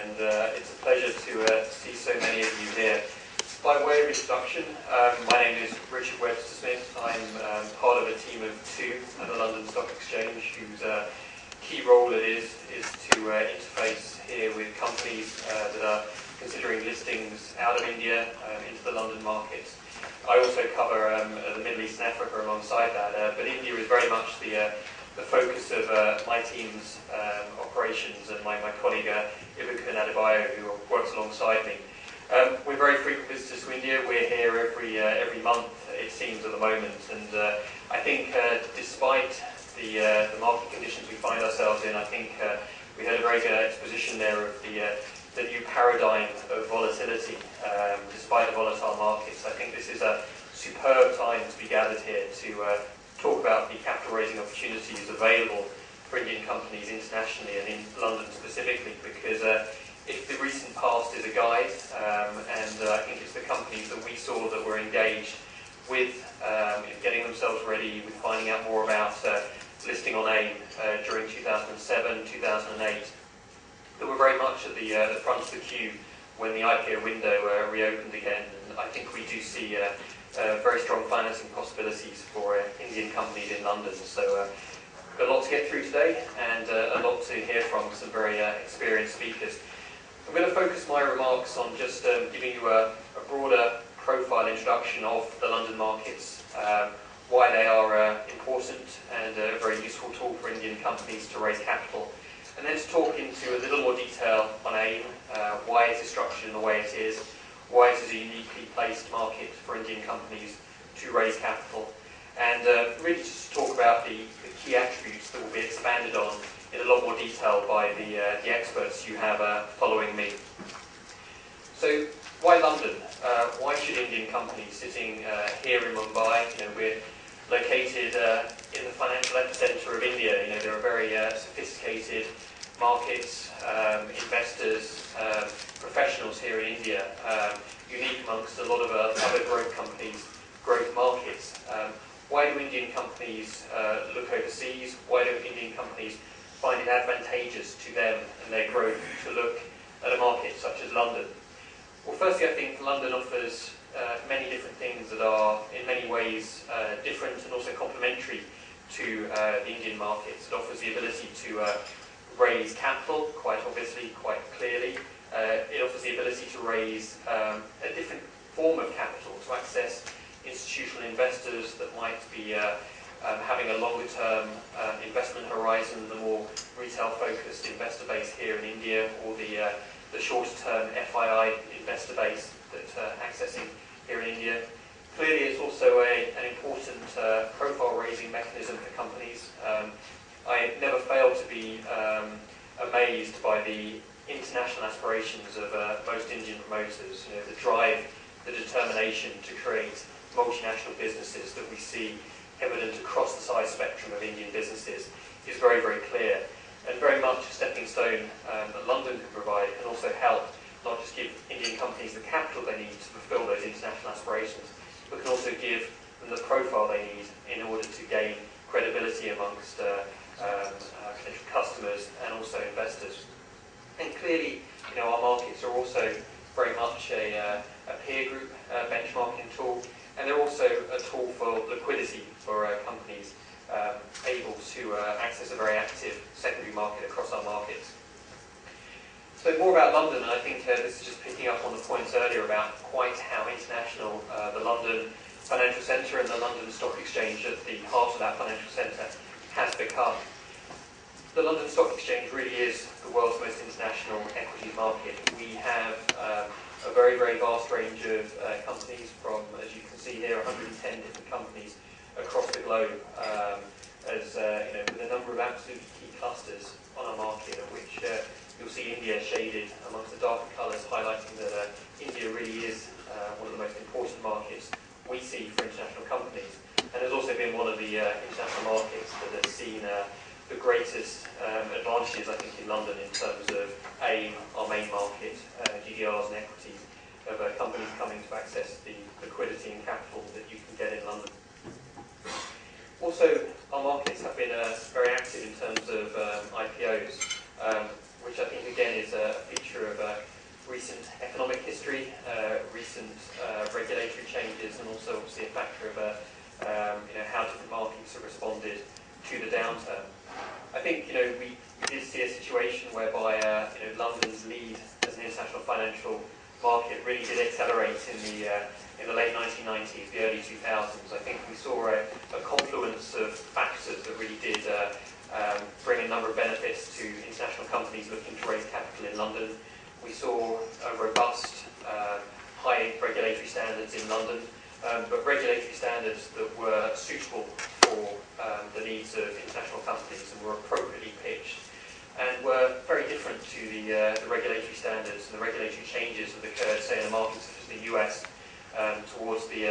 and it's a pleasure to see so many of you here. By way of introduction, my name is Richard Wedster. I'm part of a team of two at the London Stock Exchange, whose key role it is to interface here with companies that are considering listings out of India into the London markets. I also cover the Middle East and Africa alongside that, but India is very much the focus of my team's operations, and my colleague Ibuka Nadabayo, who works alongside me. We're very frequent visitors to India. We're here every month, it seems, at the moment, and I think despite the market conditions we find ourselves in, I think we had a very good exposition there of the new paradigm of volatility. Despite the volatile markets, I think this is a superb time to be gathered here to talk about the capital raising opportunities available for Indian companies internationally and in London specifically, because if the recent past is a guide, and I think it's the companies that we saw that were engaged with getting themselves ready, with finding out more about listing on AIM during 2007, 2008, that were very much at the front of the queue when the IPO window reopened again. And I think we do see very strong financing possibilities for Indian companies in London. So a lot to get through today, and a lot to hear from some very experienced speakers. I'm going to focus my remarks on just giving you a broader profile introduction of the London markets, why they are important and a very useful tool for Indian companies to raise capital, and then to talk into a little more detail on AIM, why it is structured in the way it is, why it is a uniquely placed market for Indian companies to raise capital, and really just to talk about the key attributes that will be expanded on in a lot more detail by the experts you have following me. So, why London? Why should Indian companies sitting here in Mumbai? We're located in the financial epicenter of India. There are very sophisticated markets, investors, professionals here in India, unique amongst a lot of other growth companies, growth markets. Why do Indian companies look overseas? Why do Indian companies find it advantageous to them and their growth to look at a market such as London? Well, firstly, I think London offers many different things that are in many ways different and also complementary to the Indian markets. It offers the ability to raise capital, quite obviously, quite clearly. It offers the ability to raise a different form of capital, to access institutional investors that might be having a longer-term investment horizon, the more retail-focused investor base here in India, or the shorter-term FII investor base that's accessing here in India. Clearly, it's also an important profile-raising mechanism for companies. I never fail to be amazed by the international aspirations of most Indian promoters. The drive, the determination to create multinational businesses that we see evident across the size spectrum of Indian businesses is very, very clear, and very much a stepping stone that London can provide can also help not just give Indian companies the capital they need to fulfill those international aspirations, but can also give them the profile they need in order to gain credibility amongst potential customers and also investors. And clearly, our markets are also very much a peer group benchmarking tool, and they're also a tool for liquidity for companies able to access a very active secondary market across our markets. So more about London, and I think this is just picking up on the points earlier about quite how international the London financial centre and the London Stock Exchange at the heart of that financial centre has become. The London Stock Exchange really is the world's most international equities market. We have a very, very vast range of companies from, as you can see here, 110 different companies across the globe, with a number of absolutely key clusters on our market, of which you'll see India shaded amongst the darker colours, highlighting that India really is one of the most important markets we see for international companies, and has also been one of the international markets that has seen the greatest advantages, I think, in London in terms of AIM, our main market, GDRs and equities, of companies coming to access the liquidity and capital that you can get in London. Also, our markets have been very active in terms of IPOs, which I think again is a feature of determining factor of how different markets have responded to the downturn. I think we did see a situation whereby London's lead as an international financial market really did accelerate in the late 1990s, the early 2000s. I think we saw a confluence of factors that really did bring a number of benefits to international companies looking to raise capital in London. We saw a robust, high regulatory standards in London, but regulatory standards that were suitable for the needs of international companies and were appropriately pitched, and were very different to the regulatory standards and the regulatory changes that occurred, say, in a market such as the US towards the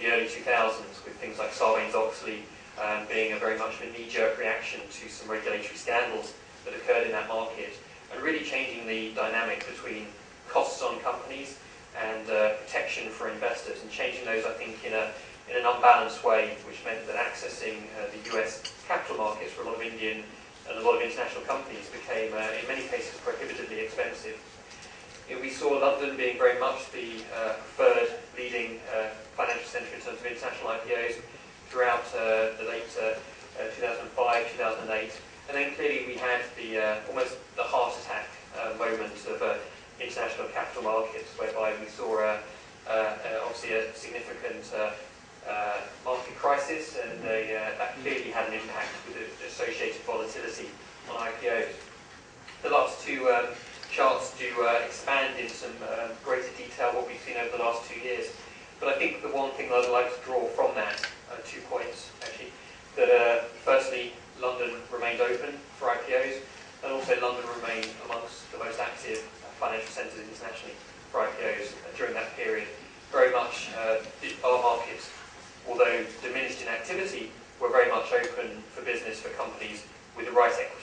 early 2000s, with things like Sarbanes-Oxley being very much a knee-jerk reaction to some regulatory scandals that occurred in that market, and really changing the dynamic between costs on companies and protection for investors, and changing those, I think, in an unbalanced way, which meant that accessing the US capital markets for a lot of Indian and a lot of international companies became, in many cases, prohibitively expensive. We saw London being very much the preferred leading financial centre in terms of international IPOs throughout the late 2005, 2008, and then clearly we had almost the heart attack moment of international capital markets, whereby we saw obviously a significant market crisis, and that clearly had an impact with the associated volatility on IPOs. The last two charts do expand in some greater detail what we've seen over the last 2 years, but I think the one thing that I'd like to draw from that, 2 points actually, that firstly, London remained open for IPOs, and also London remained amongst the most active financial centres internationally for IPOs during that period. Very much our markets, although diminished in activity, were very much open for business for companies with the right equity